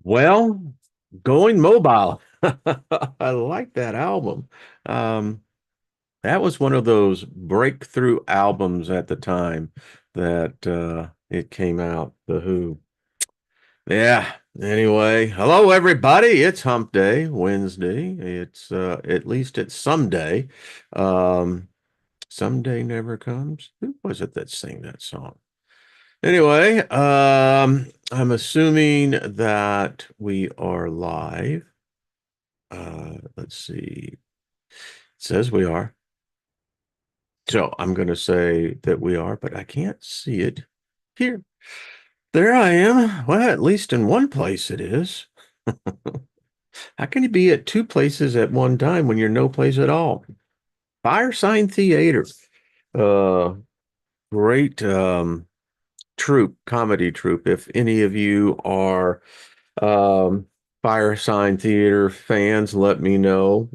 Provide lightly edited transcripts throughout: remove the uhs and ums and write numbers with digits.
Well, Going Mobile. I like that album. Um, that was one of those breakthrough albums at the time that it came out, The Who. Yeah. Anyway, hello everybody. It's Hump Day, Wednesday. It's at least it's someday. Um, Someday never comes. Who was it that sang that song? Anyway, I'm assuming that we are live. Let's see. It says we are. So I'm going to say that we are, but I can't see it here. There I am. Well, at least in one place it is. How can you be at two places at one time when you're no place at all? Fire Sign Theater. Uh, Great comedy troupe. If any of you are um, Fire Sign Theater fans, let me know.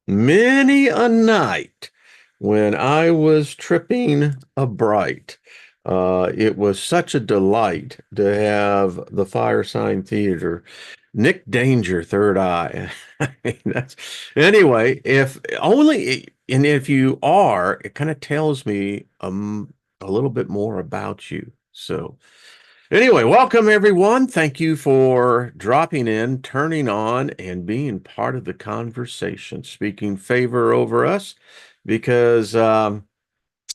Many a night when I was tripping a bright, it was such a delight to have the Fire Sign Theater. Nick Danger, Third Eye. I mean, anyway, if only, and if you are, it kind of tells me a little bit more about you. So, anyway, welcome everyone. Thank you for dropping in, turning on, and being part of the conversation, speaking favor over us because,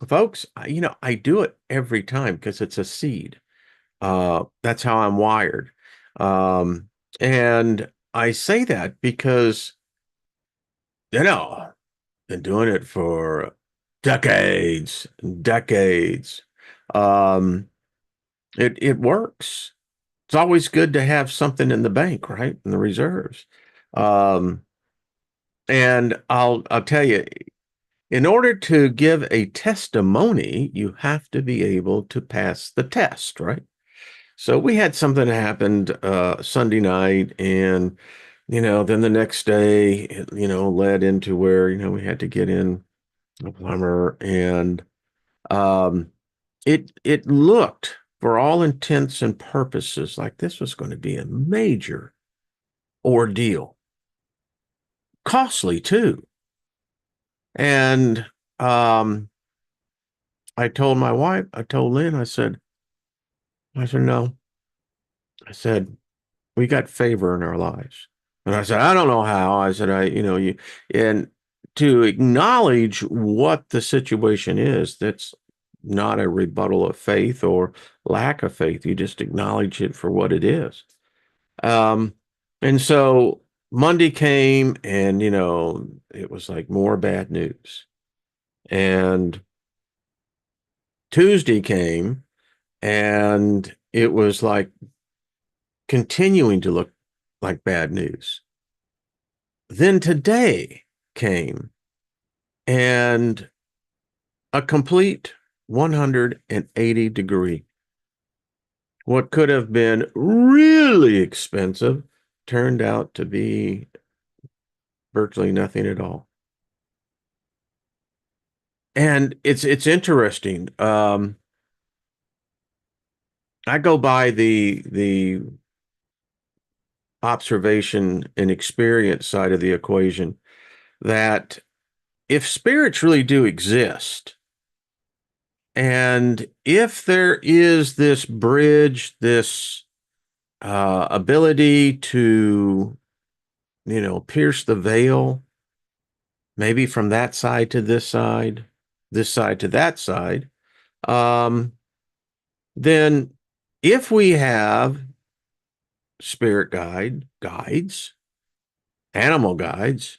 folks, I do it every time because it's a seed. That's how I'm wired. Um, and I say that because, been doing it for decades, decades. Um, it works. It's always good to have something in the bank, right? In the reserves. Um, and I'll tell you, in order to give a testimony, you have to be able to pass the test, right? So we had something that happened Sunday night, and then the next day, it, led into where we had to get in a plumber, and um, it looked, for all intents and purposes, like this was going to be a major ordeal, costly too. And um, I told my wife, I told Lynn, I said, no. I said, we got favor in our lives. And I said, I don't know how. I said, and to acknowledge what the situation is, that's not a rebuttal of faith or lack of faith. You just acknowledge it for what it is. Um, and so Monday came and, it was like more bad news. And Tuesday came and it was like continuing to look like bad news. Then today came and a complete 180-degree. What could have been really expensive turned out to be virtually nothing at all. And it's interesting. I go by the observation and experience side of the equation that if spirits really do exist, and if there is this bridge, this ability to, pierce the veil, maybe from that side to this side to that side, um, then if we have spirit guides, animal guides,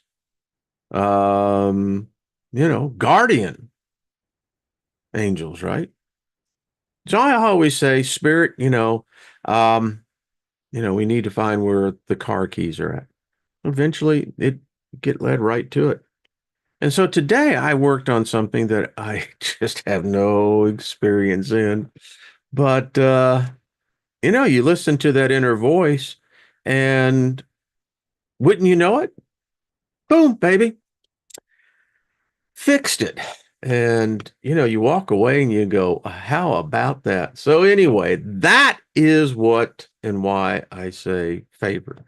guardian angels, right? So I always say, spirit, um, we need to find where the car keys are at. Eventually, it get led right to it. And so today I worked on something that I just have no experience in. But you listen to that inner voice and wouldn't you know it? Boom, baby. Fixed it. And, you walk away and you go, how about that? So anyway, that is what and why I say favorite.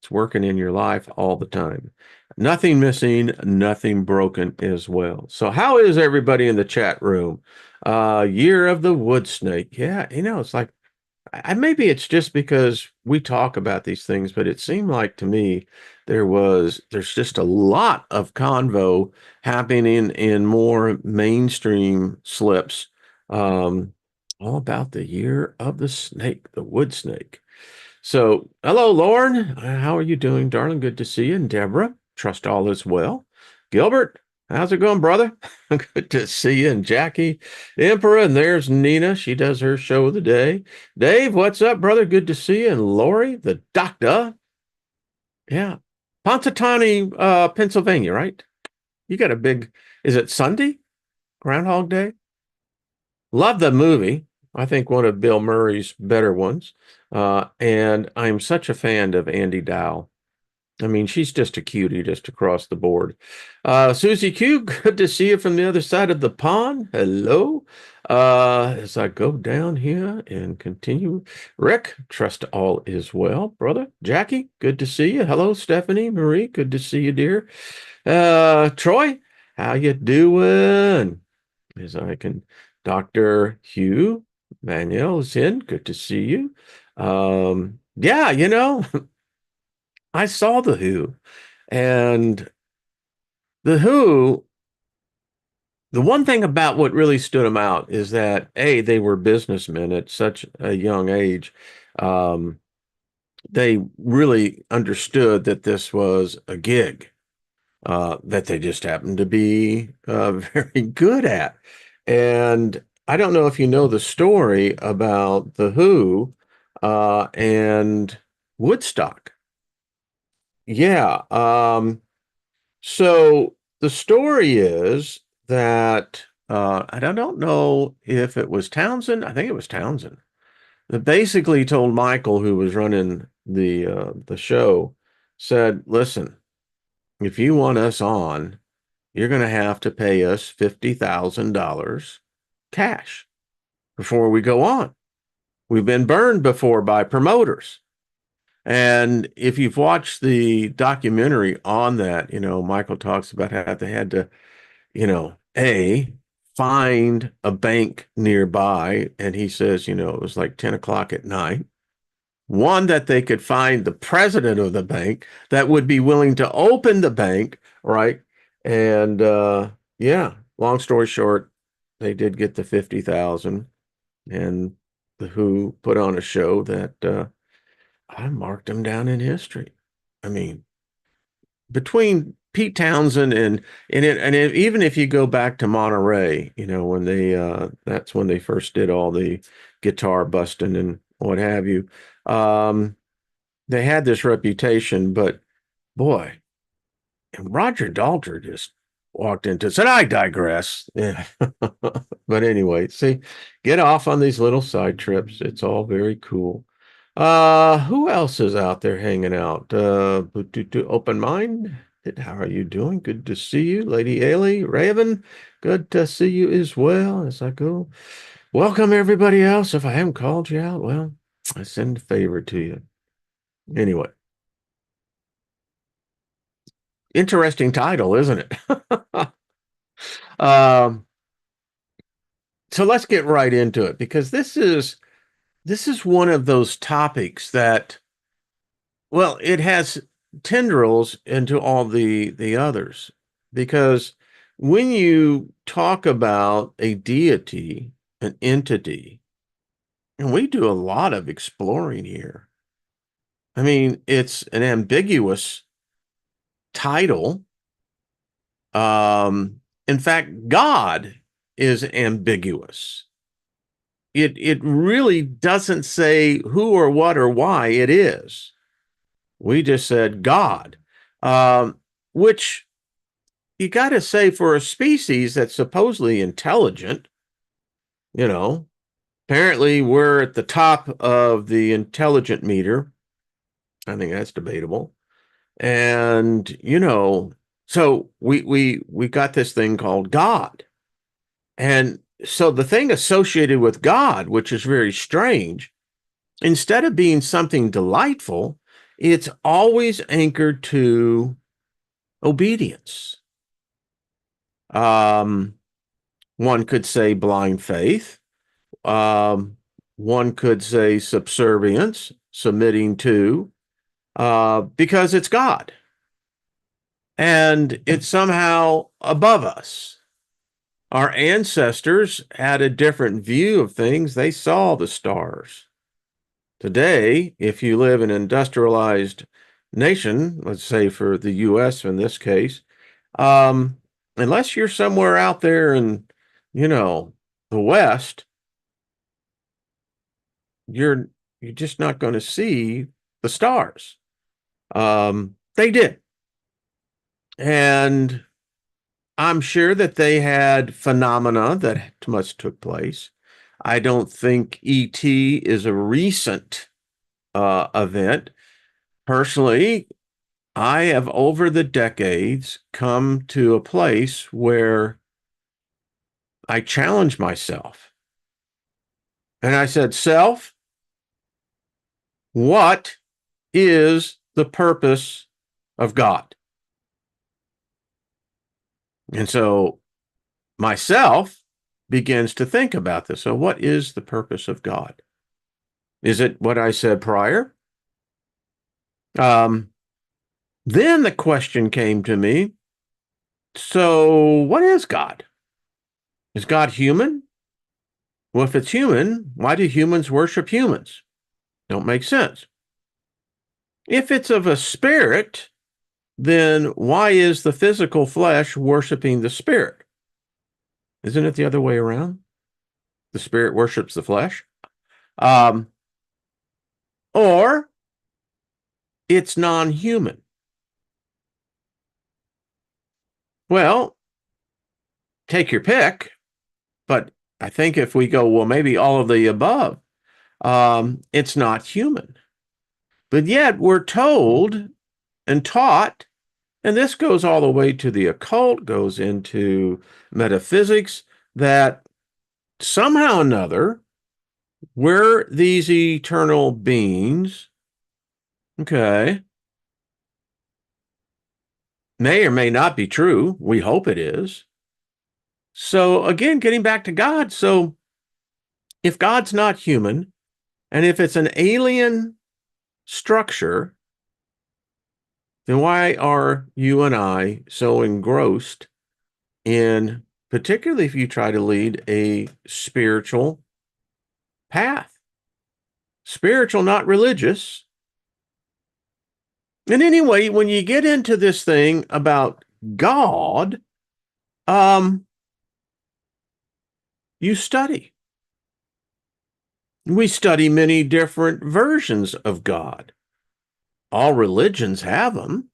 It's working in your life all the time. Nothing missing, nothing broken as well. So how is everybody in the chat room? Year of the wood snake. Yeah, it's like maybe it's just because we talk about these things, but it seemed like to me there's just a lot of convo happening in more mainstream slips, um, all about the year of the snake, the wood snake. So, hello, Lauren. How are you doing, darling? Good to see you. And Deborah, trust all is well. Gilbert, how's it going, brother? Good to see you. And Jackie, Emperor, and there's Nina. She does her show of the day. Dave, what's up, brother? Good to see you. And Lori, the doctor. Yeah. Pontatawney, Pennsylvania, right? You got a big, is it Sunday? Groundhog Day? Love the movie. I think one of Bill Murray's better ones. And I'm such a fan of Andy Dow. I mean, she's just a cutie just across the board. Susie Q, good to see you from the other side of the pond. Hello. As I go down here and continue. Rick, trust all is well, brother. Jackie, good to see you. Hello, Stephanie, Marie, good to see you, dear. Troy, how you doing? As I can, Dr. Hugh Manuel is in. Good to see you. Yeah, I saw The Who, and The Who, the one thing about what really stood them out is that, A, they were businessmen at such a young age. Um, they really understood that this was a gig that they just happened to be very good at. And I don't know if you know the story about The Who and Woodstock. Yeah. So the story is that I don't know if it was Townsend. I think it was Townsend that basically told Michael, who was running the show, said, "Listen, if you want us on, you're going to have to pay us $50,000 cash before we go on. We've been burned before by promoters." And if you've watched the documentary on that, Michael talks about how they had to, find a bank nearby. And he says, it was like 10 o'clock at night. One, that they could find the president of the bank that would be willing to open the bank, right? And yeah, long story short, they did get the 50,000, and the Who put on a show that I marked them down in history. I mean, between Pete Townsend even if you go back to Monterey, when they that's when they first did all the guitar busting and what have you. Um, they had this reputation, but boy, and Roger Daltrey just walked into said, I digress. Yeah. But anyway, see, get off on these little side trips. It's all very cool. Who else is out there hanging out? Open Mind. How are you doing? Good to see you, Lady Ailey, Raven. Good to see you as well as I go. Welcome everybody else. If I haven't called you out, well, I send a favor to you. Anyway, interesting title, isn't it? Um, so let's get right into it because this is one of those topics that, well, it has tendrils into all the others because when you talk about a deity, an entity, and we do a lot of exploring here. I mean, it's an ambiguous title. In fact, God is ambiguous. It really doesn't say who or what or why it is. We just said God, which you got to say for a species that's supposedly intelligent, you know, apparently we're at the top of the intelligent meter. I think that's debatable. And, so we got this thing called God. And so the thing associated with God, which is very strange, instead of being something delightful, it's always anchored to obedience. Um, one could say blind faith. Um, one could say subservience, submitting to, because it's God and it's somehow above us. Our ancestors had a different view of things. They saw the stars. Today, if you live in an industrialized nation, let's say for the US in this case, um, unless you're somewhere out there in, you know, the West, you're you're just not going to see the stars. They did. And I'm sure that they had phenomena that must took place. I don't think ET is a recent event. Personally, I have over the decades come to a place where I challenge myself. And I said, self, what is the purpose of God? And so myself begins to think about this. So, what is the purpose of God? Is it what I said prior? Um, then the question came to me, so what is God? Is God human? Well, if it's human, why do humans worship humans? Don't make sense. If it's of a spirit, then why is the physical flesh worshiping the spirit? Isn't it the other way around? The spirit worships the flesh. Um, or it's non-human. Well, take your pick, but I think if we go, well, maybe all of the above, it's not human. But yet we're told and taught, and this goes all the way to the occult, goes into metaphysics, that somehow or another, we're these eternal beings, okay, may or may not be true. We hope it is. So again, getting back to God. So if God's not human, and if it's an alien structure, then why are you and I so engrossed in, particularly if you try to lead a spiritual path? Spiritual, not religious. And anyway, when you get into this thing about God, um, you study. We study many different versions of God. All religions have them.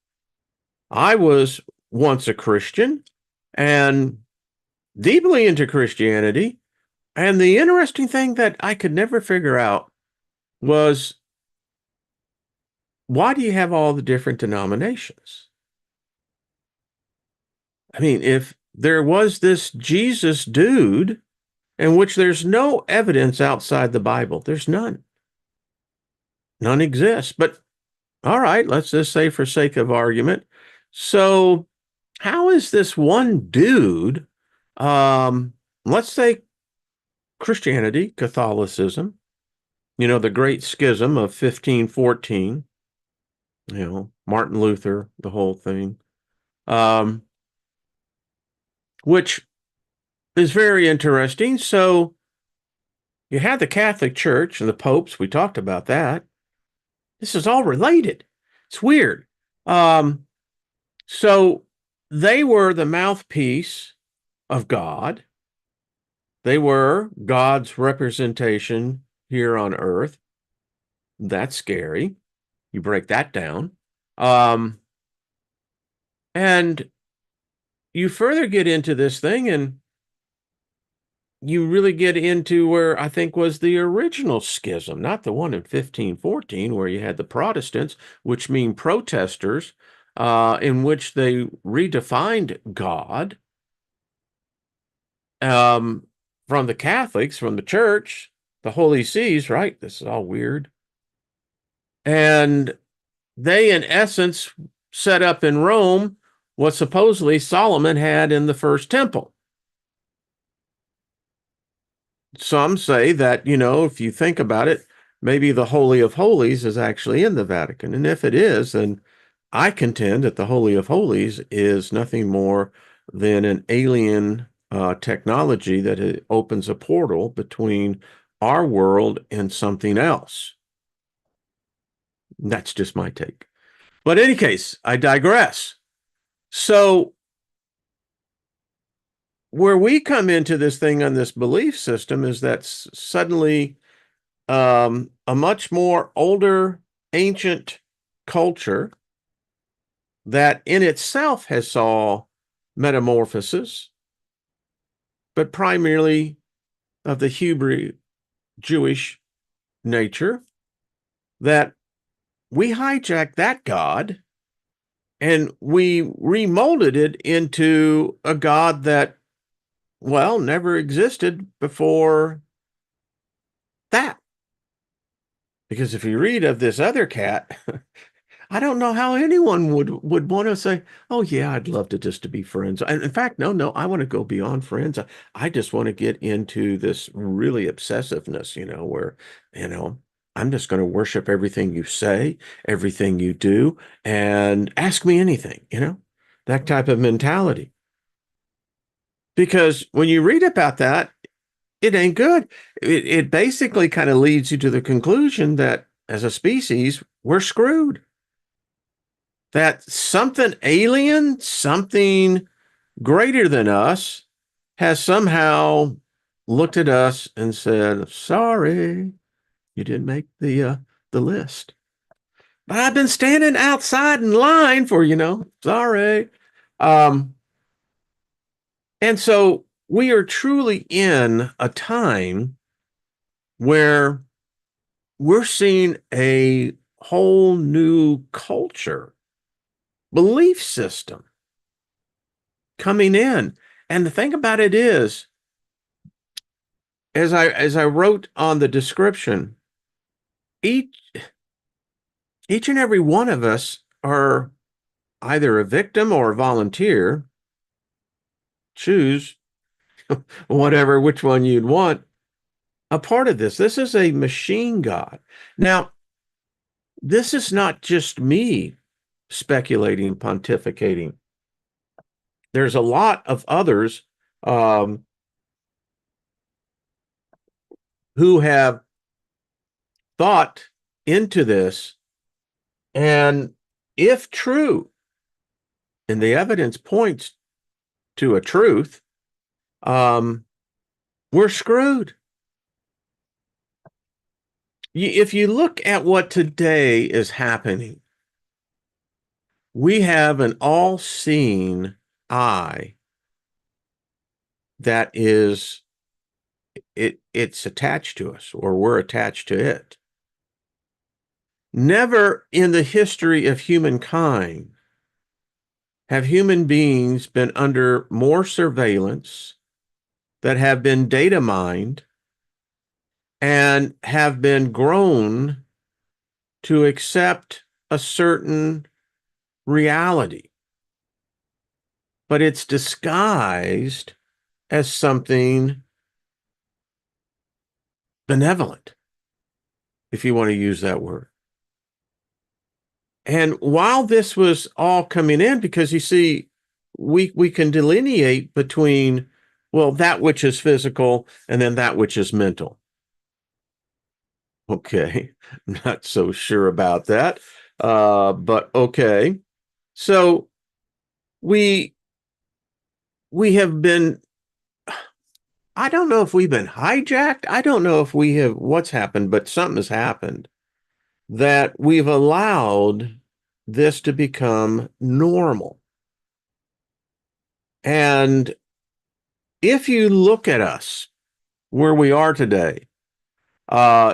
I was once a Christian and deeply into Christianity. And the interesting thing that I could never figure out was, why do you have all the different denominations? I mean, if there was this Jesus dude, in which there's no evidence outside the Bible, there's none. None exists. But all right, let's just say for sake of argument. So how is this one dude, let's say Christianity, Catholicism, the great schism of 1514, Martin Luther, the whole thing, um, which is very interesting. So you had the Catholic Church and the popes. We talked about that. This is all related. It's weird. Um, so they were the mouthpiece of God. They were God's representation here on earth. That's scary. You break that down. Um, and you further get into this thing, and you really get into where I think was the original schism, not the one in 1514, where you had the Protestants, which mean protesters, in which they redefined God um, from the Catholics, from the church, the Holy Sees, right? This is all weird. And they, in essence, set up in Rome what supposedly Solomon had in the first temple. Some say that, if you think about it, maybe the Holy of Holies is actually in the Vatican. And if it is, then I contend that the Holy of Holies is nothing more than an alien technology that opens a portal between our world and something else. That's just my take. But in any case, I digress. So, where we come into this thing on this belief system is that suddenly a much more older, ancient culture that in itself has saw metamorphosis, but primarily of the Hebrew Jewish nature, that we hijacked that God and we remolded it into a God that, well, never existed before that. Because if you read of this other cat, I don't know how anyone would want to say, "Oh yeah, I'd love to be friends." And in fact, no, I want to go beyond friends. I just want to get into this really obsessiveness, where, you know, I'm just going to worship everything you say, everything you do, and ask me anything, that type of mentality. Because when you read about that, it ain't good. It basically kind of leads you to the conclusion that as a species, we're screwed. That something alien, something greater than us, has somehow looked at us and said, "Sorry, you didn't make the list. But I've been standing outside in line for, sorry." Um, and so we are truly in a time where we're seeing a whole new culture, belief system coming in. And the thing about it is, as I wrote on the description, each each and every one of us are either a victim or a volunteer. Choose which one you'd want. A part of this. This is a machine god. Now, this is not just me speculating, pontificating. There's a lot of others um, who have thought into this. And if true, and the evidence points to a truth, um, we're screwed. If you look at what today is happening, we have an all-seeing eye that is it's attached to us, or we're attached to it. Never in the history of humankind have human beings been under more surveillance, that have been data mined, and have been grown to accept a certain reality. But it's disguised as something benevolent, if you want to use that word. And while this was all coming in, because you see, we can delineate between, well, that which is physical and then that which is mental. Okay, not so sure about that, but okay. So we we have been. I don't know if we've been hijacked. I don't know if we have what's happened, but something has happened that we've allowed this to become normal. And if you look at us where we are today,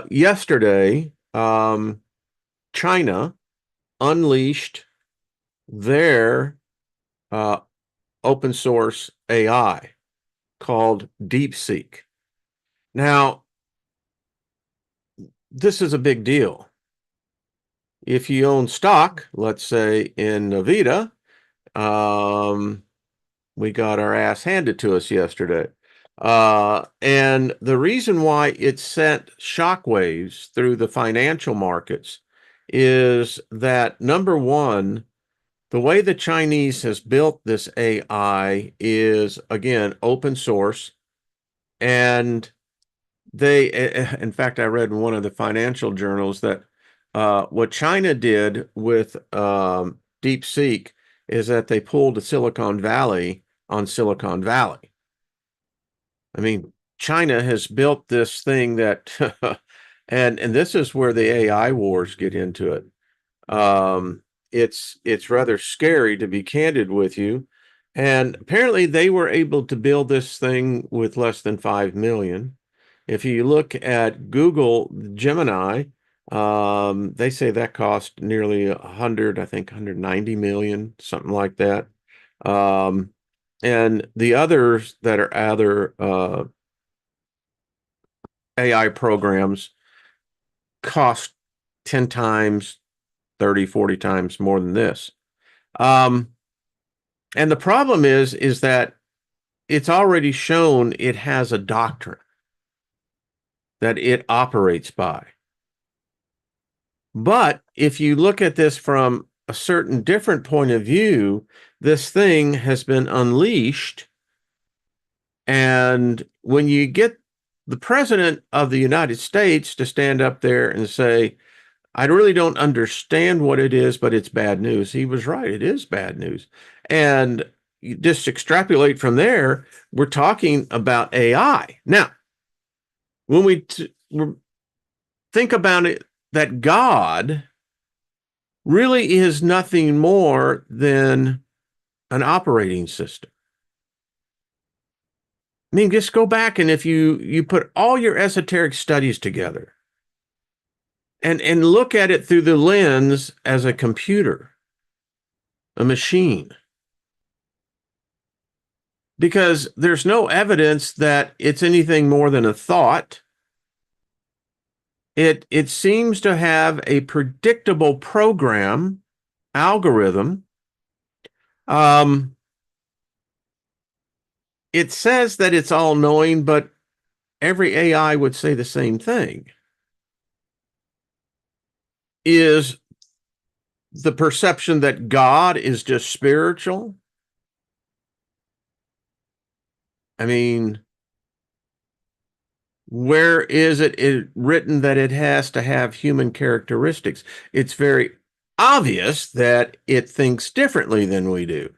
yesterday, China unleashed their uh, open source AI. called DeepSeek. Now, this is a big deal. If you own stock, let's say in Nvidia, um, we got our ass handed to us yesterday. And the reason why it sent shockwaves through the financial markets is that number one, the way the Chinese has built this AI is, again, open source. And in fact, I read in one of the financial journals that what China did with DeepSeek is that they pulled a Silicon Valley on Silicon Valley. I mean, China has built this thing that, and this is where the AI wars get into it. Um, it's rather scary, to be candid with you. And apparently they were able to build this thing with less than 5 million. If you look at Google Gemini, they say that cost nearly 100, I think 190 million, something like that. Um, and the others that are other AI programs cost 10 times, 30, 40 times more than this. Um, and the problem is that it's already shown it has a doctrine that it operates by. But if you look at this from a certain different point of view, this thing has been unleashed. And when you get the president of the United States to stand up there and say, I really don't understand what it is, but it's bad news. He was right. It is bad news. And you just extrapolate from there, we're talking about AI. Now, when we think about it, that God really is nothing more than an operating system. I mean, just go back and if you put all your esoteric studies together and look at it through the lens as a computer, a machine, because there's no evidence that it's anything more than a thought. It seems to have a predictable program, algorithm. It says that it's all-knowing, but every AI would say the same thing. Is the perception that God is just spiritual? I mean, where is it written that it has to have human characteristics? It's very obvious that it thinks differently than we do.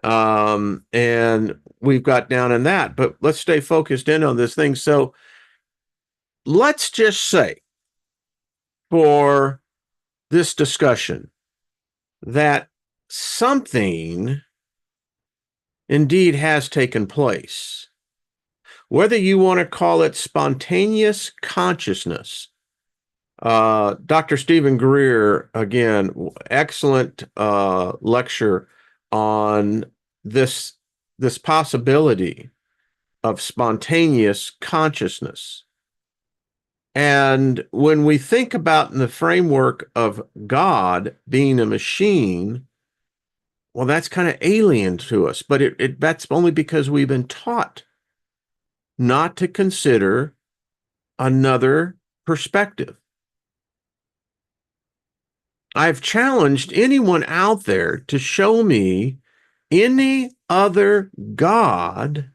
And we've got down in that, but let's stay focused in on this thing. So let's just say for this discussion that something indeed has taken place. Whether you want to call it spontaneous consciousness, Dr. Stephen Greer, again, excellent lecture on this possibility of spontaneous consciousness. And when we think about in the framework of God being a machine, well, that's kind of alien to us, but that's only because we've been taught not to consider another perspective. I've challenged anyone out there to show me any other God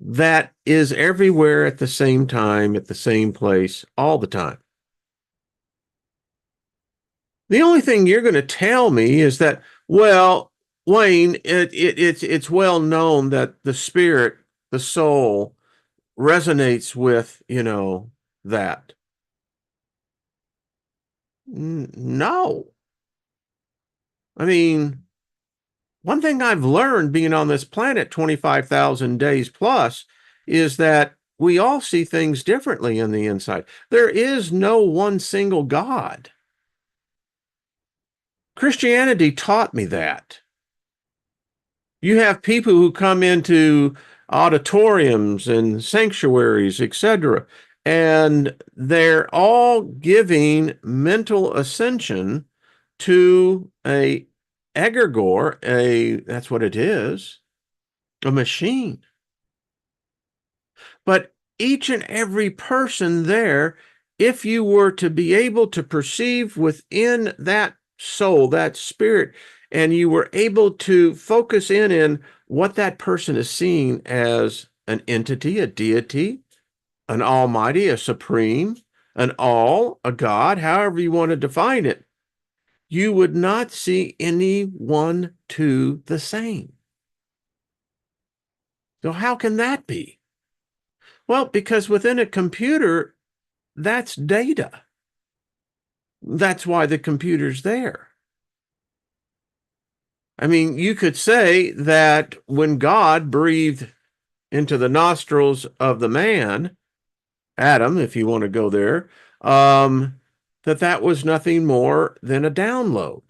that is everywhere at the same time, at the same place, all the time. The only thing you're going to tell me is that, well, Wayne, it's well known that the spirit, the soul, resonates with, that. No. I mean, one thing I've learned being on this planet 25,000 days plus is that we all see things differently in the inside. There is no one single God. Christianity taught me that. You have people who come into auditoriums and sanctuaries, etc. And they're all giving mental ascension to a egregore, that's what it is, a machine. But each and every person there, if you were to be able to perceive within that soul, that spirit, and you were able to focus in what that person is seeing as an entity, a deity, an almighty, a supreme, an all, a God, however you want to define it, you would not see any one two the same. So how can that be? Well, because within a computer, that's data. That's why the computer's there. I mean, you could say that when God breathed into the nostrils of the man, Adam, if you want to go there, that was nothing more than a download.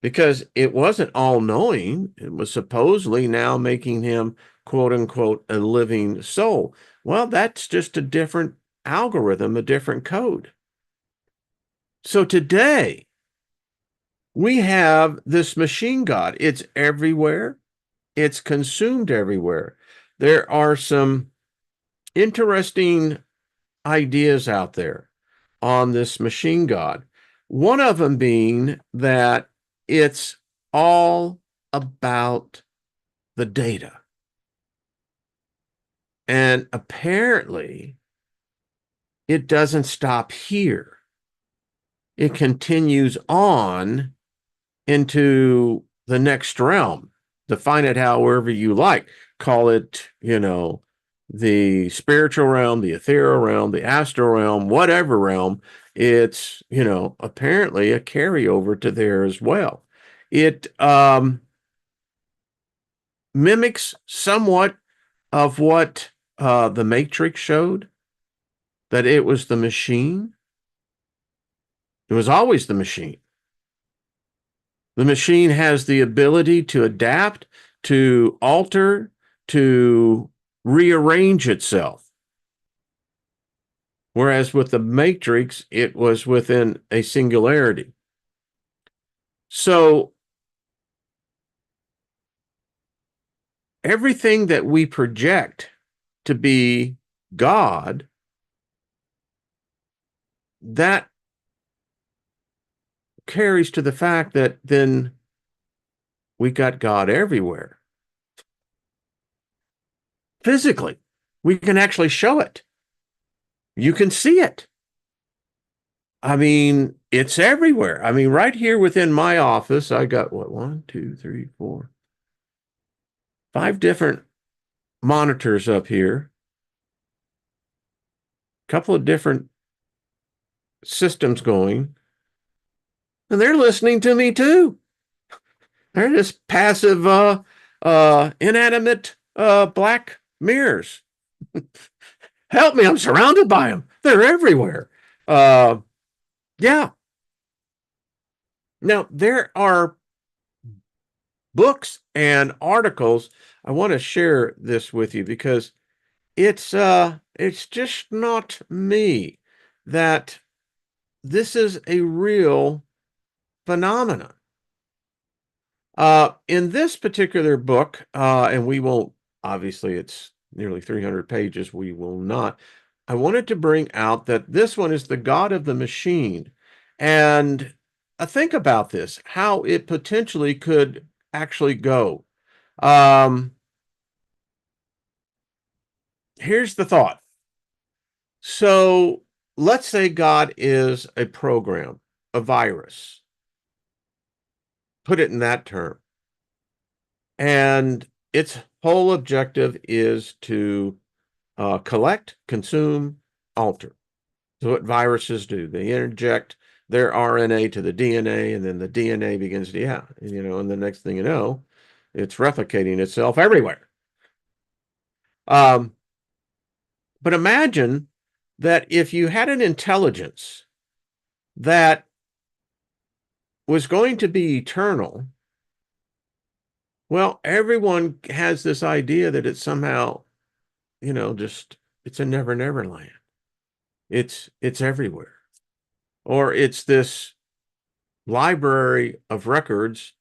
Because it wasn't all knowing. It was supposedly now making him, quote unquote, a living soul. Well, that's just a different algorithm, a different code. So today, we have this machine God. It's everywhere. It's consumed everywhere. There are some interesting ideas out there on this machine God. One of them being that it's all about the data. And apparently, it doesn't stop here. It continues on into the next realm. Define it however you like. Call it, the spiritual realm, the ethereal realm, the astral realm, whatever realm. It's, apparently a carryover to there as well. It mimics somewhat of what the Matrix showed, that it was the machine. It was always the machine. The machine has the ability to adapt, to alter, to rearrange itself. Whereas with the Matrix, it was within a singularity. So everything that we project to be God, that carries to the fact that then we got God everywhere. Physically, we can actually show it. You can see it. I mean, it's everywhere. I mean, right here within my office, I got what, 1, 2, 3, 4, 5 different monitors up here, a couple of different systems going, and they're listening to me too. They're just passive, inanimate, black mirrors. Help me, I'm surrounded by them. They're everywhere. Yeah. Now, there are books and articles. I want to share this with you because it's just not me that this is a real phenomenon. In this particular book, and we won't, obviously it's nearly 300 pages, we will not. I wanted to bring out that this one is the God of the machine. And think about this, how it potentially could actually go. Here's the thought. So let's say God is a program, a virus. Put it in that term. And its whole objective is to collect, consume, alter. So what viruses do, they interject their RNA to the DNA, and then the DNA begins to, and the next thing you know, it's replicating itself everywhere. But imagine that if you had an intelligence that was going to be eternal, Well, everyone has this idea that it's somehow, just it's a never land. It's everywhere. Or it's this library of records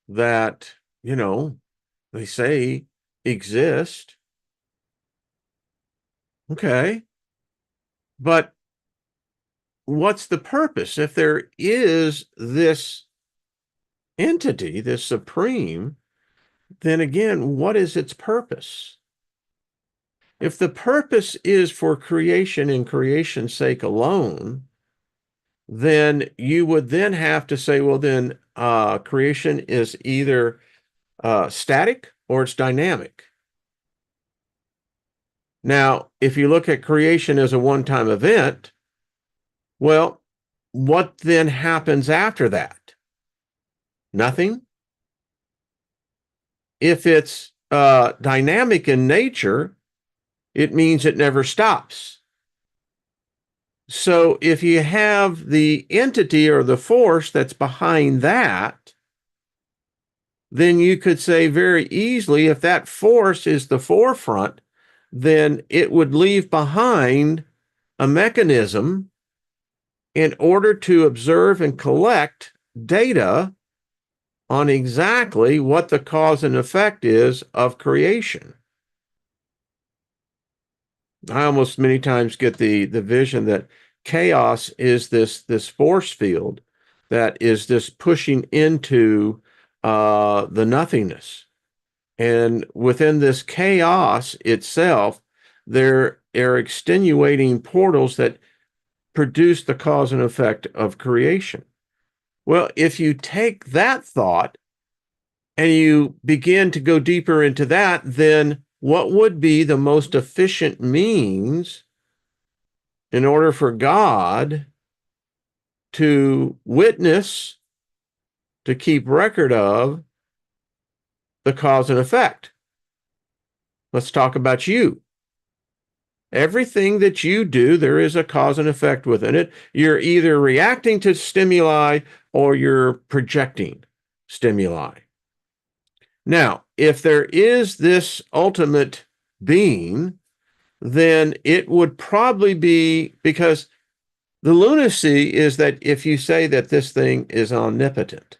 that, they say exist. Okay. But what's the purpose? If there is this entity, this supreme, then again, what is its purpose? If the purpose is for creation and creation's sake alone, then you would then have to say, well, then creation is either static or it's dynamic. Now, if you look at creation as a one-time event, well, what then happens after that? Nothing. If it's dynamic in nature, it means it never stops. So if you have the entity or the force that's behind that, then you could say very easily, if that force is the forefront, then it would leave behind a mechanism in order to observe and collect data on exactly what the cause and effect is of creation. I almost many times get the vision that chaos is this force field that is this pushing into the nothingness. And within this chaos itself, there are extenuating portals that produce the cause and effect of creation. Well, if you take that thought and you begin to go deeper into that, then what would be the most efficient means in order for God to witness, to keep record of the cause and effect? Let's talk about you. Everything that you do, there is a cause and effect within it. You're either reacting to stimuli or you're projecting stimuli. Now, if there is this ultimate being, then it would probably be because the lunacy is that if you say that this thing is omnipotent,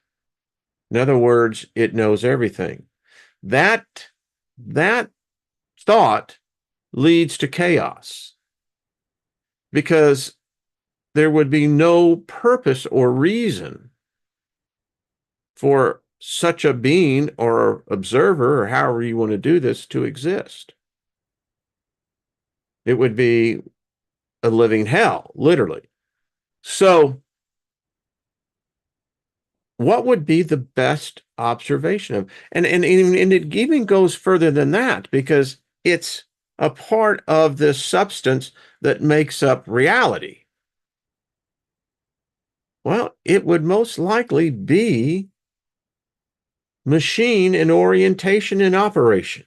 in other words, it knows everything, that that thought leads to chaos because there would be no purpose or reason for such a being or observer, or however you want to do this, to exist. It would be a living hell, literally. So, what would be the best observation of? And it even goes further than that because it's a part of this substance that makes up reality. Well, it would most likely be machine in orientation and operation,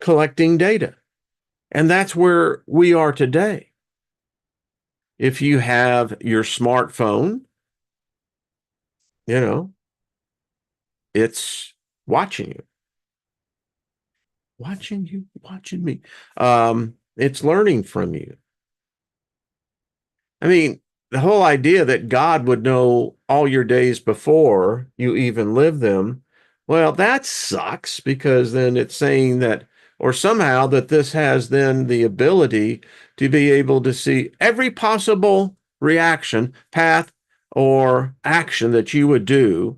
collecting data. And that's where we are today. If you have your smartphone, you know, it's watching you, watching me. It's learning from you. I mean, the whole idea that God would know all your days before you even live them, well, that sucks because then it's saying that, or somehow that this has then the ability to be able to see every possible reaction, path, or action that you would do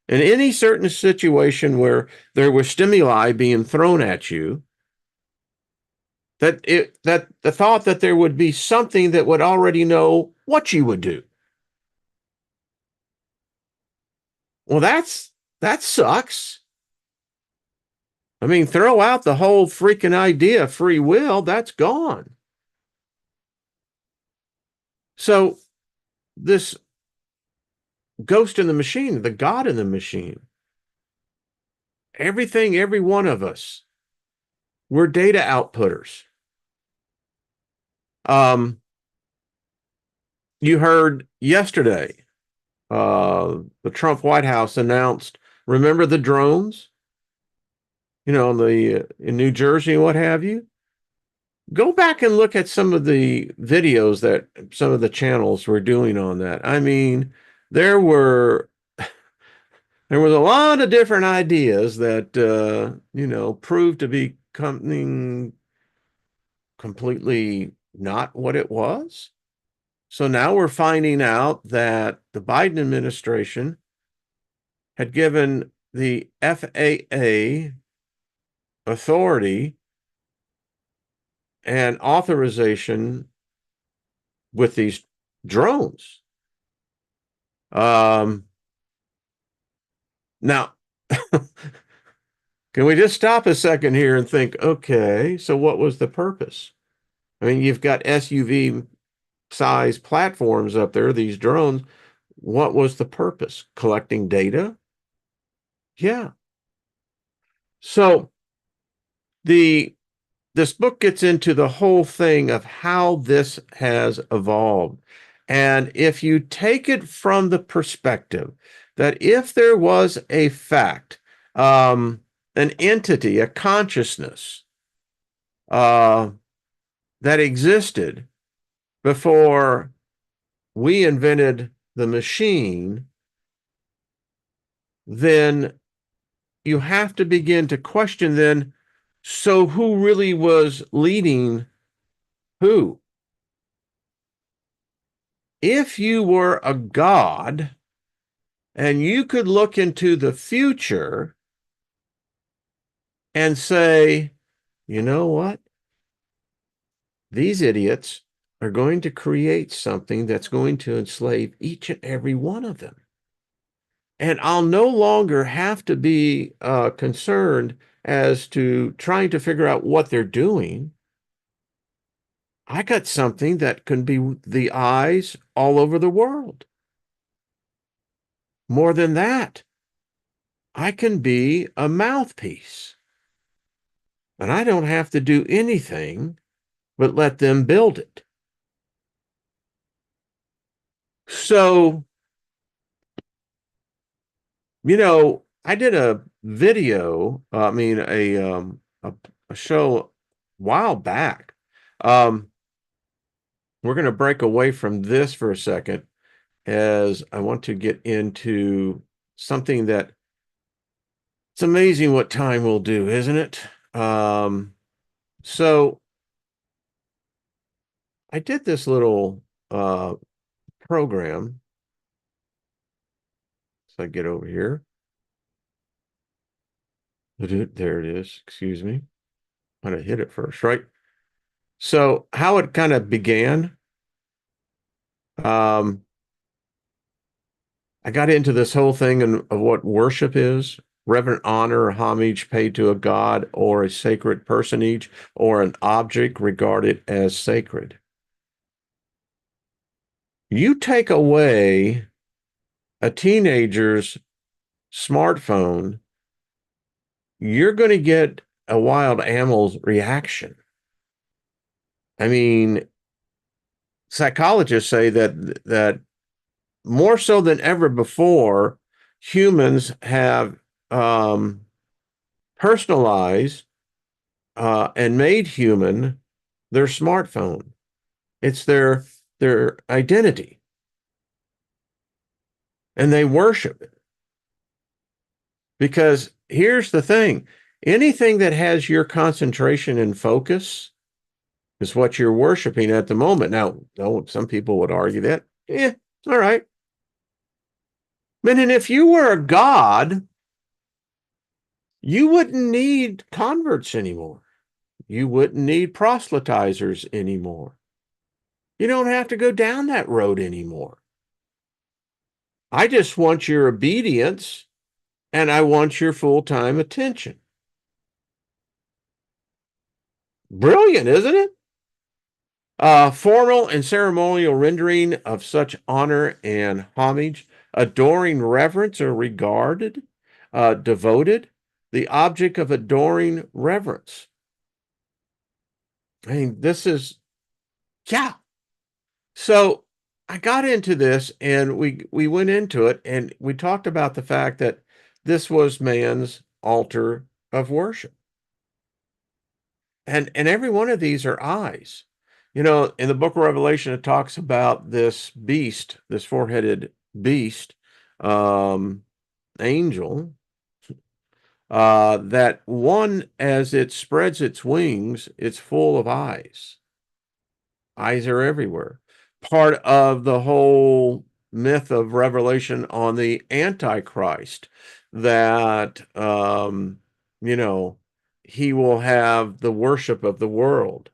in any certain situation where there was stimuli being thrown at you, that the thought that there would be something that would already know what you would do. Well, that sucks. I mean, throw out the whole freaking idea of free will, that's gone. So this ghost in the machine, the God in the machine, everything, every one of us, we're data outputters. You heard yesterday, the Trump White House announced Remember the drones, the in New Jersey and what have you? Go back and look at some of the videos that some of the channels were doing on that. I mean, there were there was a lot of different ideas that proved to be coming completely not what it was. So now we're finding out that the Biden administration had given the FAA authority and authorization with these drones. Now, can we just stop a second here and think, okay, so what was the purpose? I mean, you've got SUV size platforms up there, these drones. What was the purpose? Collecting data? Yeah. So the this book gets into the whole thing of how this has evolved. And if you take it from the perspective that if there was a fact, an entity, a consciousness uh, that existed before we invented the machine, then you have to begin to question then, so who really was leading who? If you were a god and you could look into the future and say, you know what? These idiots are going to create something that's going to enslave each and every one of them. And I'll no longer have to be concerned as to trying to figure out what they're doing. I got something that can be the eyes all over the world. More than that, I can be a mouthpiece. And I don't have to do anything but let them build it. So, I did a video, a show a while back. We're going to break away from this for a second as I want to get into something that it's amazing what time will do, isn't it? So I did this little program. So I get over here. There it is. Excuse me. I'm going to hit it first, right? So how it kind of began, I got into this whole thing of what worship is, reverent honor or homage paid to a god or a sacred personage or an object regarded as sacred. You take away a teenager's smartphone, you're going to get a wild animal's reaction. I mean, psychologists say that more so than ever before, humans have personalized and made human their smartphone. It's their identity, and they worship it. Because here's the thing: anything that has your concentration and focus is what you're worshiping at the moment. Now, some people would argue that, all right. But and if you were a god, you wouldn't need converts anymore. You wouldn't need proselytizers anymore. You don't have to go down that road anymore. I just want your obedience and I want your full-time attention. Brilliant, isn't it? Formal and ceremonial rendering of such honor and homage, adoring reverence or regarded, devoted, the object of adoring reverence. I mean, this is, yeah. So I got into this and we went into it and we talked about the fact that this was man's altar of worship. And every one of these are eyes. You know, in the book of Revelation, it talks about this beast, this four-headed beast, um, angel, that one, as it spreads its wings, it's full of eyes. Eyes are everywhere. Part of the whole myth of Revelation on the Antichrist, that, you know, he will have the worship of the world.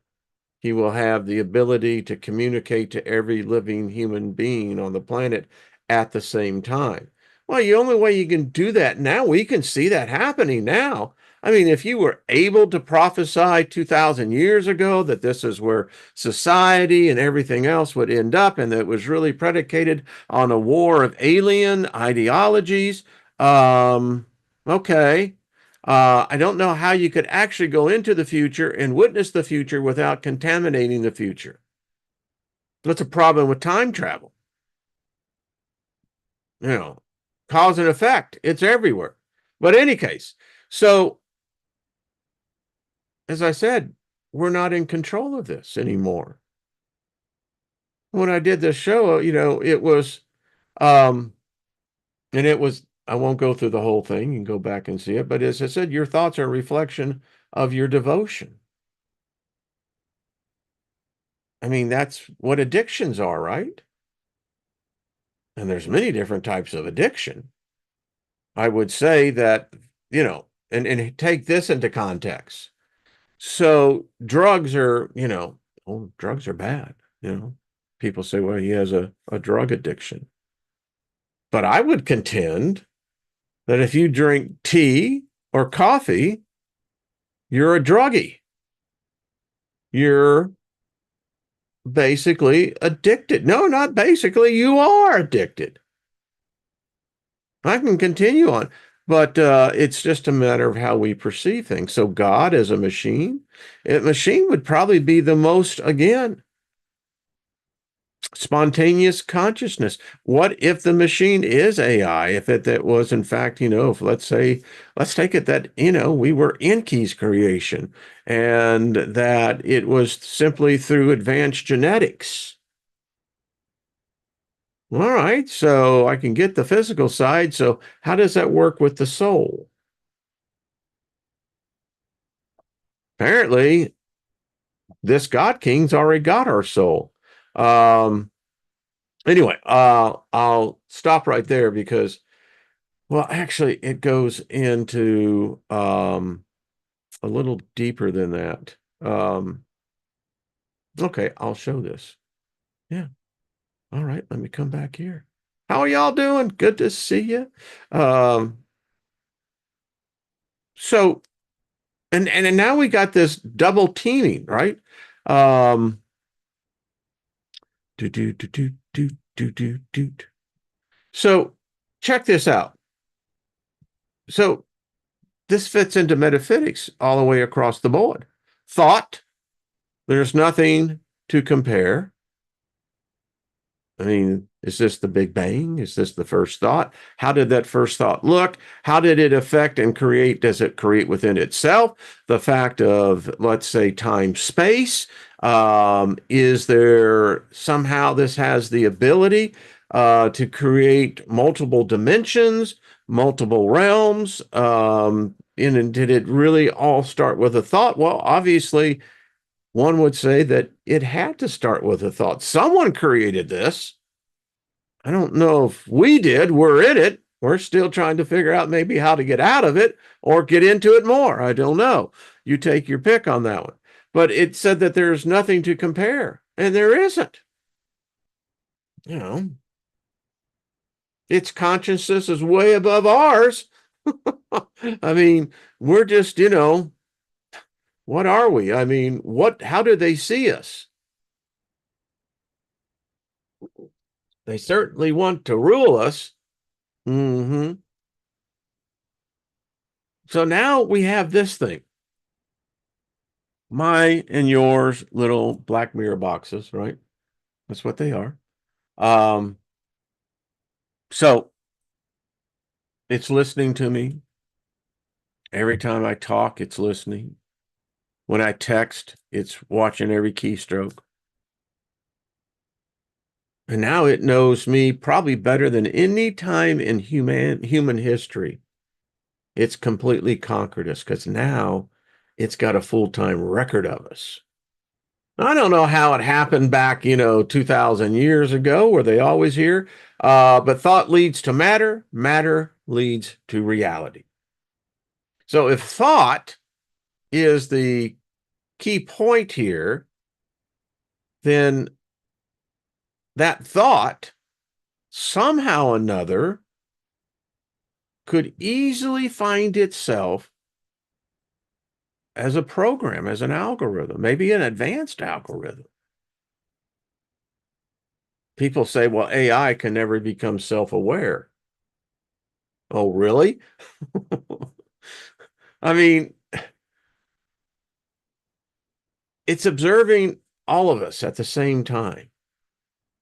He will have the ability to communicate to every living human being on the planet at the same time. Well, the only way you can do that now, we can see that happening now. I mean, if you were able to prophesy 2,000 years ago that this is where society and everything else would end up, and that it was really predicated on a war of alien ideologies, um, okay. I don't know how you could actually go into the future and witness the future without contaminating the future. That's a problem with time travel. You know, cause and effect, it's everywhere. But in any case, so as I said, we're not in control of this anymore. When I did this show, it was, um, and it was, I won't go through the whole thing. You can go back and see it. But as I said, your thoughts are a reflection of your devotion. I mean, that's what addictions are, right? And there's many different types of addiction. I would say that, and take this into context. So drugs are, oh, drugs are bad, you know. People say, well, he has a drug addiction. But I would contend that if you drink tea or coffee, you're a druggie. You're basically addicted. No, not basically, you are addicted. I can continue on, but it's just a matter of how we perceive things. So God as a machine would probably be the most, again, spontaneous consciousness. What if the machine is AI? If it that was in fact, if let's take it that, we were Enki's creation and that it was simply through advanced genetics. All right, so I can get the physical side. So how does that work with the soul? Apparently, this God King's already got our soul. Um, anyway, I'll stop right there because, well, actually, it goes into a little deeper than that. Okay, I'll show this. Yeah. All right, let me come back here. How are y'all doing? Good to see you. Um, so and now we got this double teaming, right? Um, do do do do do do do do. So check this out. So this fits into metaphysics all the way across the board. Thought, there's nothing to compare. I mean, is this the Big Bang? Is this the first thought? How did that first thought look? How did it affect and create? Does it create within itself? The fact of, let's say, time, space. Is there somehow this has the ability to create multiple dimensions, multiple realms? And did it really all start with a thought? Well, obviously, one would say that it had to start with a thought. Someone created this. I don't know if we did. We're in it. We're still trying to figure out maybe how to get out of it or get into it more. I don't know. You take your pick on that one. But it said that there's nothing to compare, and there isn't. You know, its consciousness is way above ours. I mean, we're just, what are we? I mean, how do they see us? They certainly want to rule us. Hmm. So now we have this thing. My and yours little Black Mirror boxes, right? That's what they are. Um, so It's listening to me. Every time I talk, it's listening. When I text, it's watching every keystroke. And now it knows me probably better than any time in human history. It's completely conquered us because now it's got a full-time record of us. I don't know how it happened back, 2,000 years ago. Were they always here? But thought leads to matter, matter leads to reality. So if thought is the key point here, then that thought somehow or another could easily find itself as a program, as an algorithm, maybe an advanced algorithm. People say, well, AI can never become self-aware. Oh, really? I mean, it's observing all of us at the same time.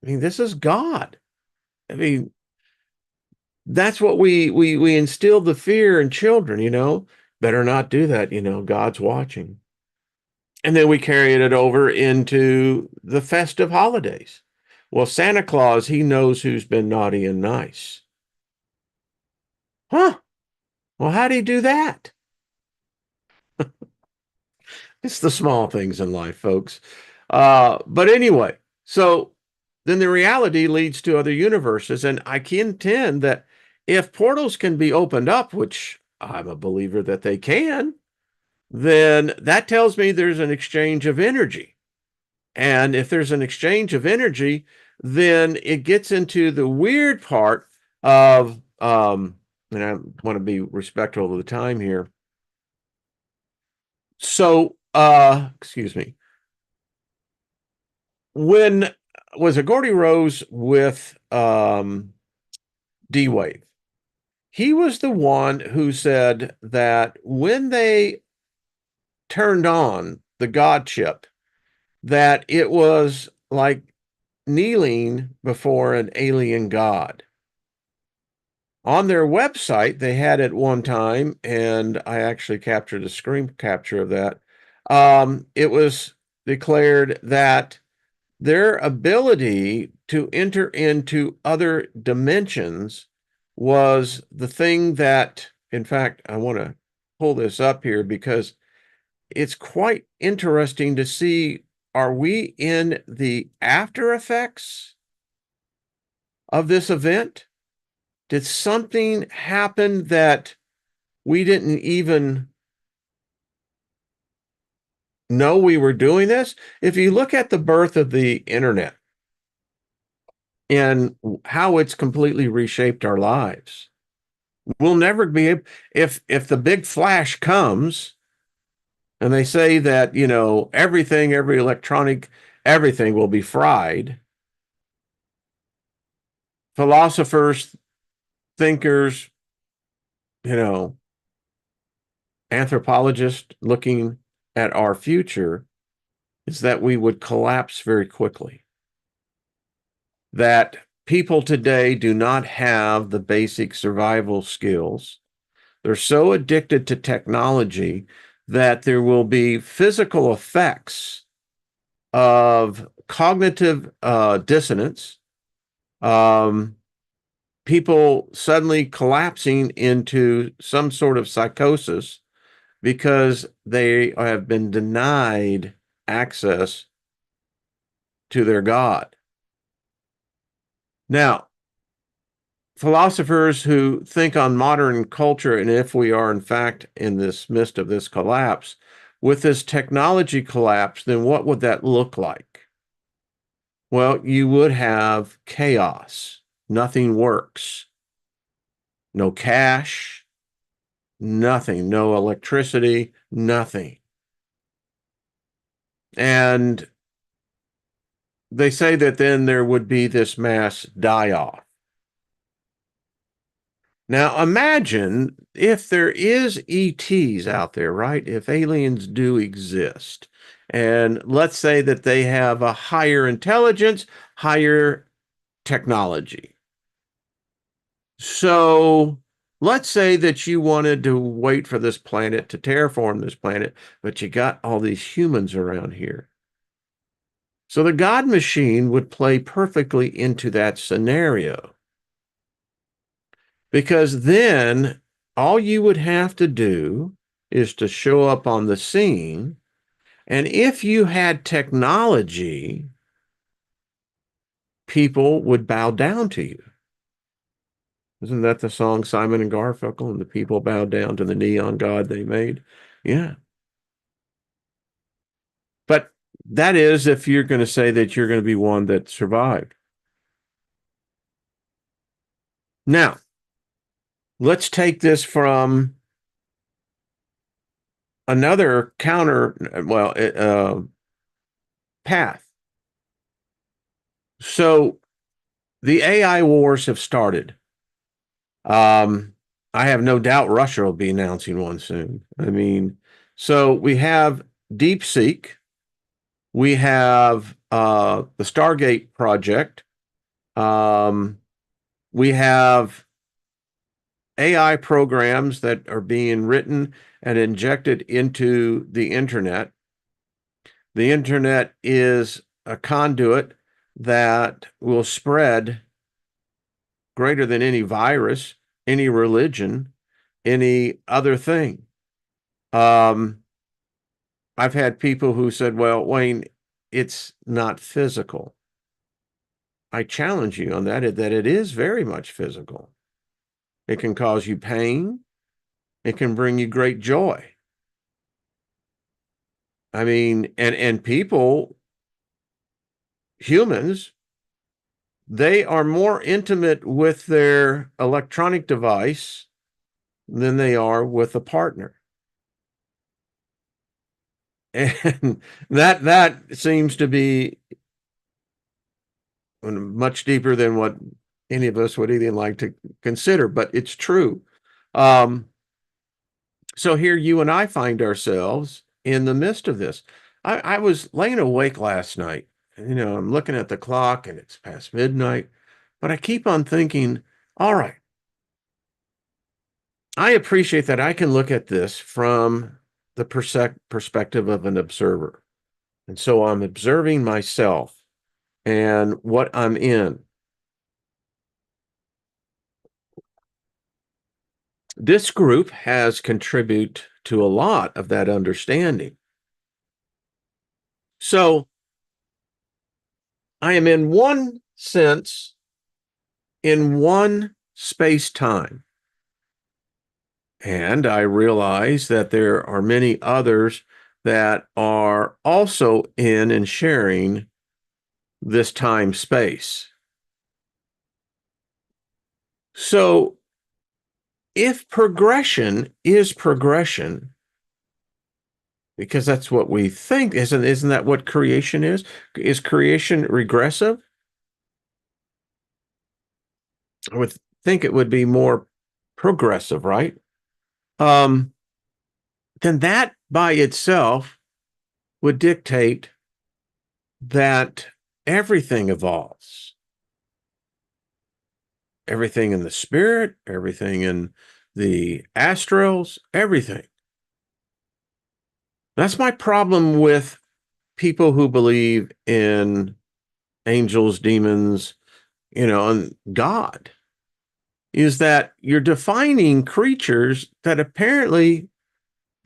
I mean, this is God. I mean, that's what we instill the fear in children. Better not do that, God's watching. And then we carried it over into the festive holidays. Well, Santa Claus, he knows who's been naughty and nice. Huh? Well, how do you do that? It's the small things in life, folks. But anyway, so then the reality leads to other universes. And I contend that if portals can be opened up, which I'm a believer that they can, then that tells me there's an exchange of energy. And if there's an exchange of energy, then it gets into the weird part of, and I want to be respectful of the time here. So, excuse me. When was it Gordy Rose with D-Wave? He was the one who said that when they turned on the God chip, that it was like kneeling before an alien god. On their website, they had it one time, and I actually captured a screen capture of that. It was declared that their ability to enter into other dimensions was the thing that, in fact, I want to pull this up here because it's quite interesting to see, are we in the after effects of this event? Did something happen that we didn't even know we were doing this? If you look at the birth of the internet and how it's completely reshaped our lives, we'll never be able, if the big flash comes and they say that, everything, every electronic, everything will be fried, philosophers, thinkers, you know, anthropologists looking at our future is that we would collapse very quickly. That people today do not have the basic survival skills. They're so addicted to technology that there will be physical effects of cognitive dissonance, people suddenly collapsing into some sort of psychosis because they have been denied access to their God. Now, philosophers who think on modern culture, and if we are in fact in this midst of this collapse, with this technology collapse, then what would that look like? Well, you would have chaos. Nothing works. No cash, nothing. No electricity, nothing. And they say that then there would be this mass die-off. Now, imagine if there is ETs out there, right? If aliens do exist, and let's say that they have a higher intelligence, higher technology. So let's say that you wanted to wait for this planet to terraform this planet, but you got all these humans around here. So the God machine would play perfectly into that scenario because then all you would have to do is to show up on the scene. And if you had technology, people would bow down to you. Isn't that the song Simon and Garfunkel and the people bowed down to the neon god they made? Yeah. But that is if you're going to say that you're going to be one that survived. Now, let's take this from another counter, well, path. So the AI wars have started. Um, I have no doubt Russia will be announcing one soon. I mean, so we have DeepSeek, we have the Stargate project, um, we have AI programs that are being written and injected into the internet. The internet is a conduit that will spread greater than any virus, any religion, any other thing. Um, I've had people who said, well, Wayne, it's not physical. I challenge you on that it is very much physical. It can cause you pain. It can bring you great joy. I mean, and people, humans, they are more intimate with their electronic device than they are with a partner. And that seems to be much deeper than what any of us would even like to consider, but it's true. Um, so here you and I find ourselves in the midst of this. I was laying awake last night. I'm looking at the clock and it's past midnight, but I keep on thinking, all right, I appreciate that I can look at this from the perspective of an observer. And so I'm observing myself and what I'm in. This group has contributed to a lot of that understanding. So I am in one sense, in one space time. And I realize that there are many others that are also in and sharing this time space. So if progression is progression, because that's what we think, isn't that what creation is? Is creation regressive? I would think it would be more progressive, right? Um, then that by itself would dictate that everything evolves. Everything in the spirit, everything in the astrals, everything. That's my problem with people who believe in angels, demons, and God, is that you're defining creatures that apparently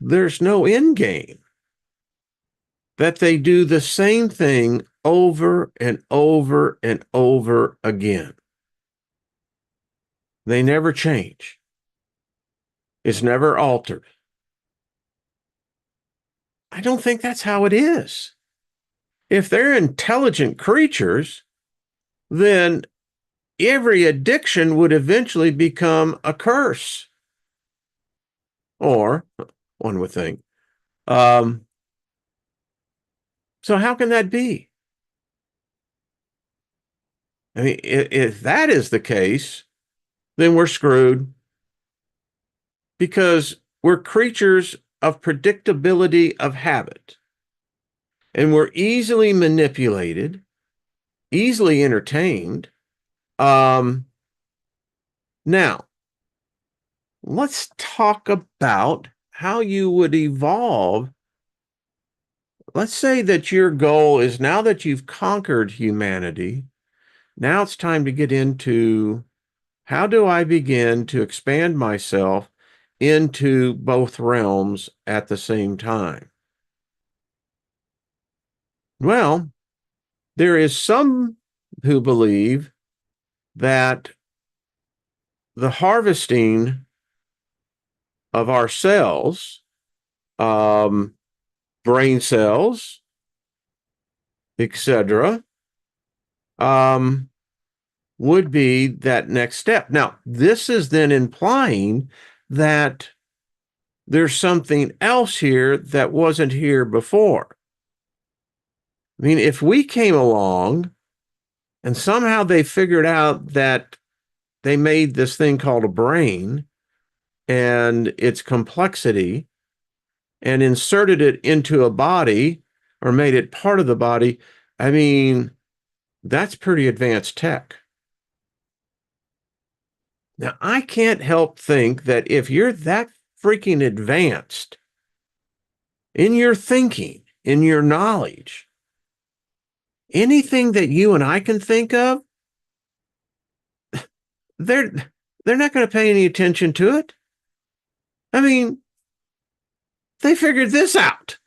there's no end game, that they do the same thing over and over and over again. They never change. It's never altered. I don't think that's how it is. If they're intelligent creatures, then every addiction would eventually become a curse. Or one would think. Um, so how can that be? I mean, if that is the case, then we're screwed because we're creatures of predictability of habit and we're easily manipulated, easily entertained. Now, let's talk about how you would evolve. Let's say that your goal is, now that you've conquered humanity, now it's time to get into, how do I begin to expand myself into both realms at the same time? Well, there is some who believe that the harvesting of our cells, um, brain cells, etc., um, would be that next step. Now, this is then implying that there's something else here that wasn't here before. I mean, if we came along and somehow they figured out that they made this thing called a brain and its complexity and inserted it into a body or made it part of the body, I mean, that's pretty advanced tech. Now, I can't help think that if you're that freaking advanced in your thinking, in your knowledge, anything that you and I can think of, they're they're not going to pay any attention to it. I mean, they figured this out.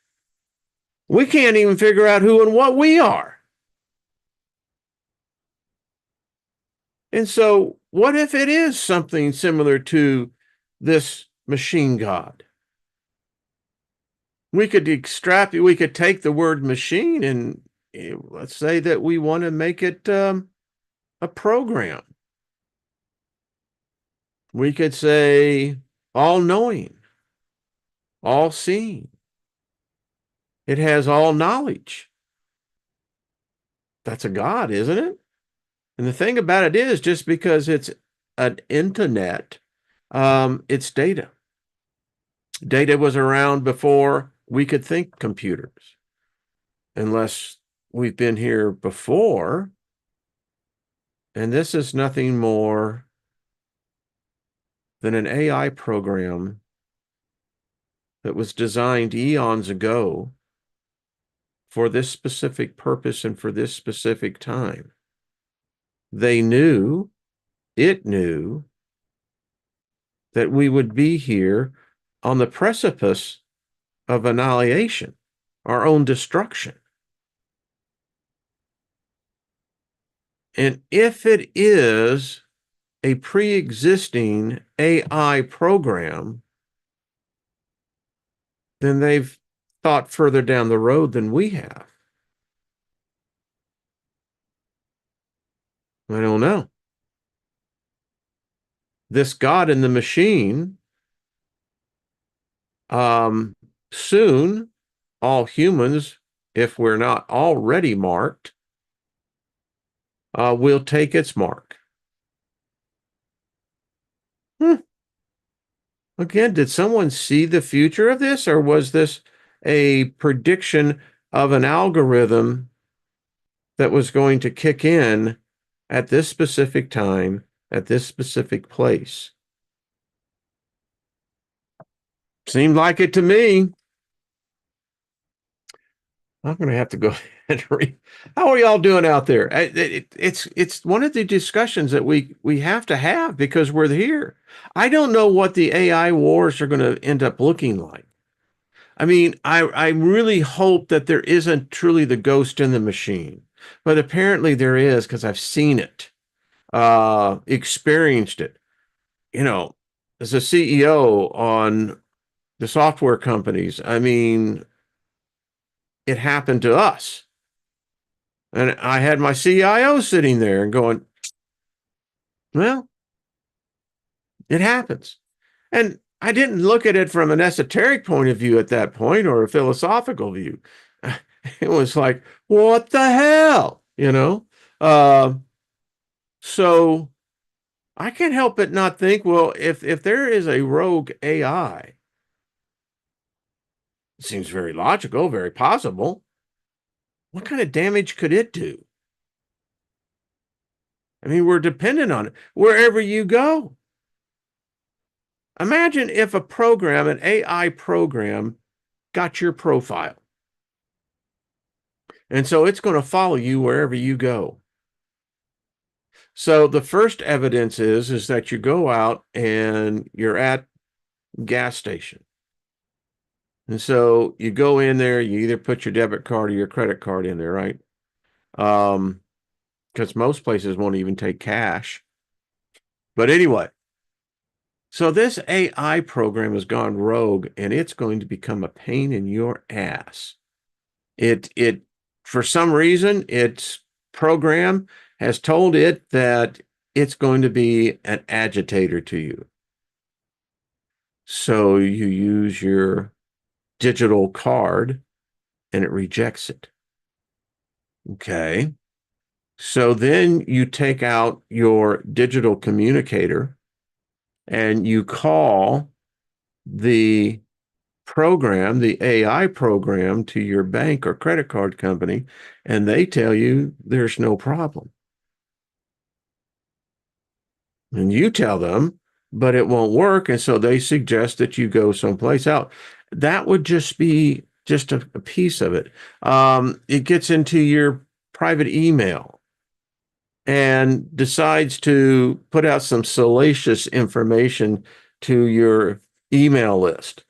We can't even figure out who and what we are. And so, what if it is something similar to this machine god? We could we could take the word machine and let's say that we want to make it a program. We could say all knowing, all seeing. It has all knowledge. That's a god, isn't it? And the thing about it is, just because it's an internet, it's data. Data was around before we could think computers, unless we've been here before. And this is nothing more than an AI program that was designed eons ago for this specific purpose and for this specific time. They knew, it knew, that we would be here on the precipice of annihilation, our own destruction. And if it is a pre-existing AI program, then they've thought further down the road than we have. I don't know. This God in the machine, soon all humans, if we're not already marked, will take its mark. Again, did someone see the future of this, or was this a prediction of an algorithm that was going to kick in at this specific time, at this specific place? Seemed like it to me. I'm going to have to go ahead and read. How are y'all doing out there? It's one of the discussions that we have to have because we're here. I don't know what the AI wars are going to end up looking like. I mean, I really hope that there isn't truly the ghost in the machine, but apparently there is, because I've seen it, experienced it. You know, as a CEO on the software companies, I mean, it happened to us. And I had my CIO sitting there and going, well, it happens. And I didn't look at it from an esoteric point of view at that point, or a philosophical view. It was like, what the hell? You know? So I can't help but not think, well, if there is a rogue AI, it seems very logical, very possible. What kind of damage could it do? I mean, we're dependent on it wherever you go. Imagine if a program, an AI program, got your profile. And so it's going to follow you wherever you go. So the first evidence is that you go out and you're at gas station. And so you go in there, you either put your debit card or your credit card in there, right? Because most places won't even take cash. But anyway, so this AI program has gone rogue and it's going to become a pain in your ass. It for some reason its program has told it that it's going to be an agitator to you. So you use your digital card and it rejects it. Okay. So then you take out your digital communicator and you call the program, the AI program to your bank or credit card company, and they tell you there's no problem. And you tell them, but it won't work. And so they suggest that you go someplace else. That would just be just a piece of it. It gets into your private email and decides to put out some salacious information to your email list.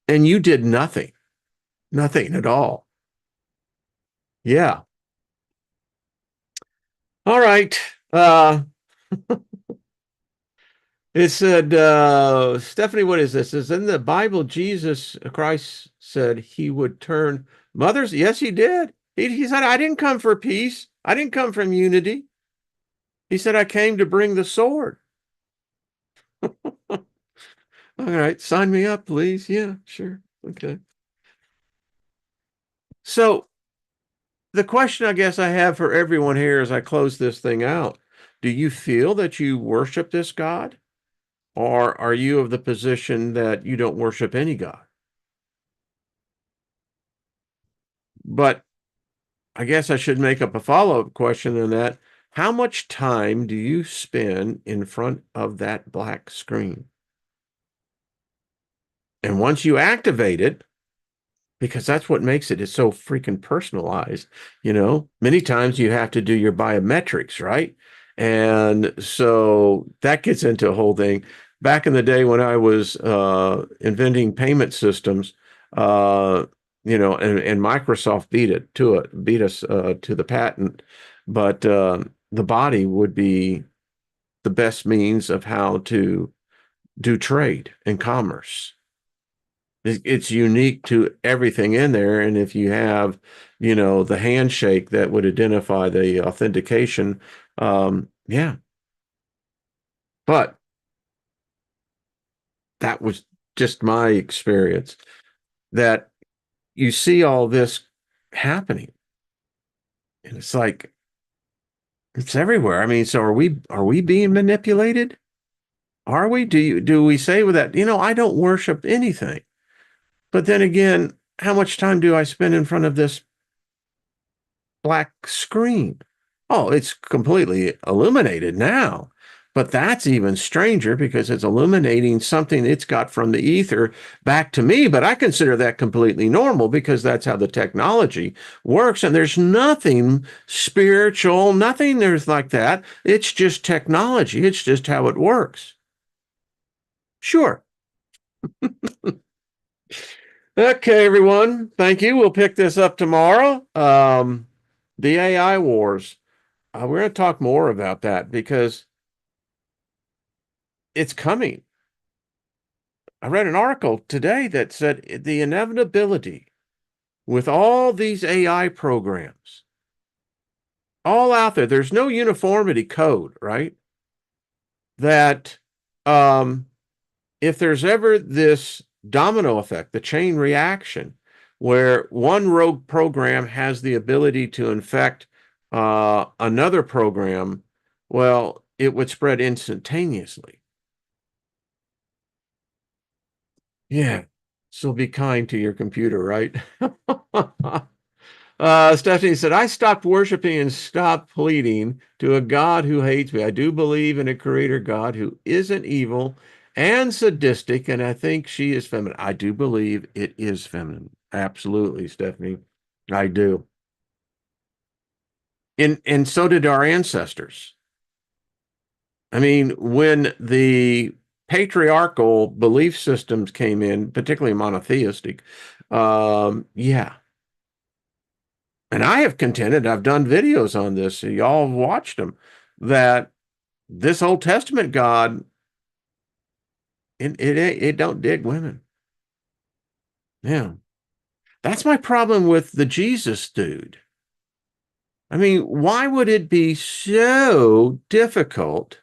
And you did nothing, nothing at all. Yeah. All right. It said, Stephanie, what is this? Is in the Bible, Jesus Christ said he would turn mothers. Yes, he did. He said, I didn't come for peace. I didn't come from unity. He said, I came to bring the sword. All right, sign me up, please. Yeah, sure. Okay. So the question I guess I have for everyone here as I close this thing out, do you feel that you worship this God? Or are you of the position that you don't worship any God? But I guess I should make up a follow-up question on that. How much time do you spend in front of that black screen? And once you activate it, because that's what makes it, it's so freaking personalized. Many times you have to do your biometrics, right? And so that gets into a whole thing. Back in the day when I was inventing payment systems, uh, and Microsoft beat us to the patent, but the body would be the best means of how to do trade and commerce. It's unique to everything in there. And if you have, the handshake that would identify the authentication, yeah. But that was just my experience that you see all this happening. And it's like it's everywhere. I mean, so are we being manipulated? Are we? Do we say with that, I don't worship anything. But then again, how much time do I spend in front of this black screen? Oh, it's completely illuminated now. But that's even stranger because it's illuminating something it's got from the ether back to me. But I consider that completely normal because that's how the technology works. And there's nothing spiritual, nothing there's like that. It's just technology. It's just how it works. Sure. Okay, everyone. Thank you. We'll pick this up tomorrow. The AI wars. We're going to talk more about that because it's coming. I read an article today that said the inevitability with all these AI programs, all out there, there's no uniformity code, right? That if there's ever this domino effect, the chain reaction, where one rogue program has the ability to infect another program, well, it would spread instantaneously. Yeah. So be kind to your computer, right? Stephanie said, I stopped worshiping and stopped pleading to a God who hates me. I do believe in a creator God who isn't evil and sadistic, and I think she is feminine. I do believe it is feminine. Absolutely, Stephanie. I do. And so did our ancestors. I mean, when the patriarchal belief systems came in, particularly monotheistic, yeah. And I have contended, I've done videos on this, so y'all have watched them, that this Old Testament God, it don't dig women. Yeah. That's my problem with the Jesus dude. I mean, why would it be so difficult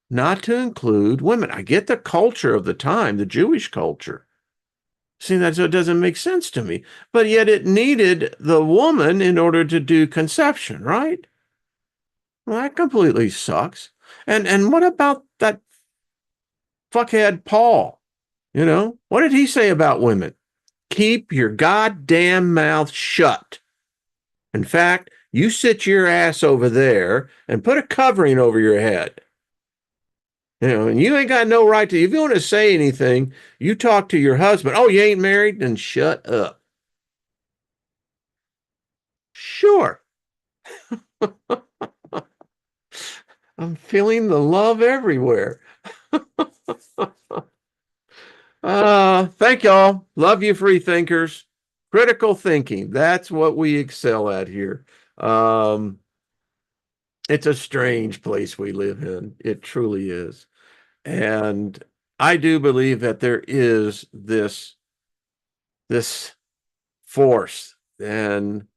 not to include women? I get the culture of the time, the Jewish culture. See, that so it doesn't make sense to me. But yet it needed the woman in order to do conception, right? Well, that completely sucks. And what about that fuckhead Paul? You know, what did he say about women? Keep your goddamn mouth shut. In fact, you sit your ass over there and put a covering over your head. You know, and you ain't got no right to, if you want to say anything, you talk to your husband. Oh, you ain't married? Then shut up. Sure. I'm feeling the love everywhere. Thank y'all. Love you, free thinkers. Critical thinking. That's what we excel at here. Um, it's a strange place we live in. It truly is. And I do believe that there is this force. And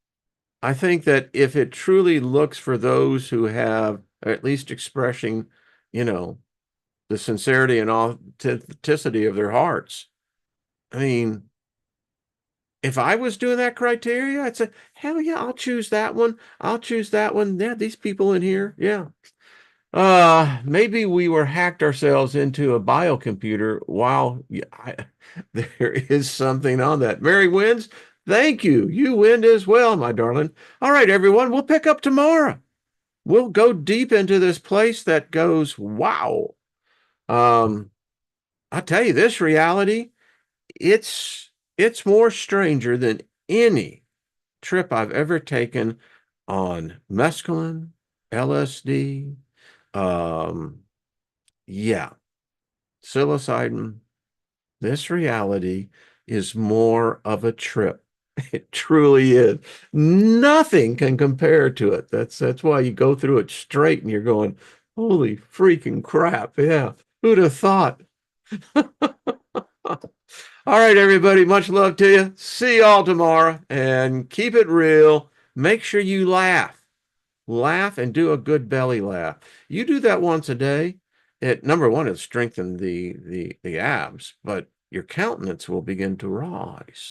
I think that if it truly looks for those who have, or at least expressing, you know, the sincerity and authenticity of their hearts. I mean, if I was doing that criteria, I'd say, hell yeah, I'll choose that one. I'll choose that one. Yeah, these people in here. Yeah. Maybe we were hacked ourselves into a biocomputer while there is something on that. Mary wins. Thank you. You win as well, my darling. All right, everyone. We'll pick up tomorrow. We'll go deep into this place that goes, wow. Um, I tell you, this reality, it's more stranger than any trip I've ever taken on mescaline, LSD, um, yeah, psilocybin. This reality is more of a trip. It truly is. Nothing can compare to it. That's why you go through it straight and you're going, holy freaking crap. Yeah. Who'd have thought? All right, everybody. Much love to you. See y'all tomorrow and keep it real. Make sure you laugh. Laugh and do a good belly laugh. You do that once a day. It number one, it strengthens the abs, but your countenance will begin to rise.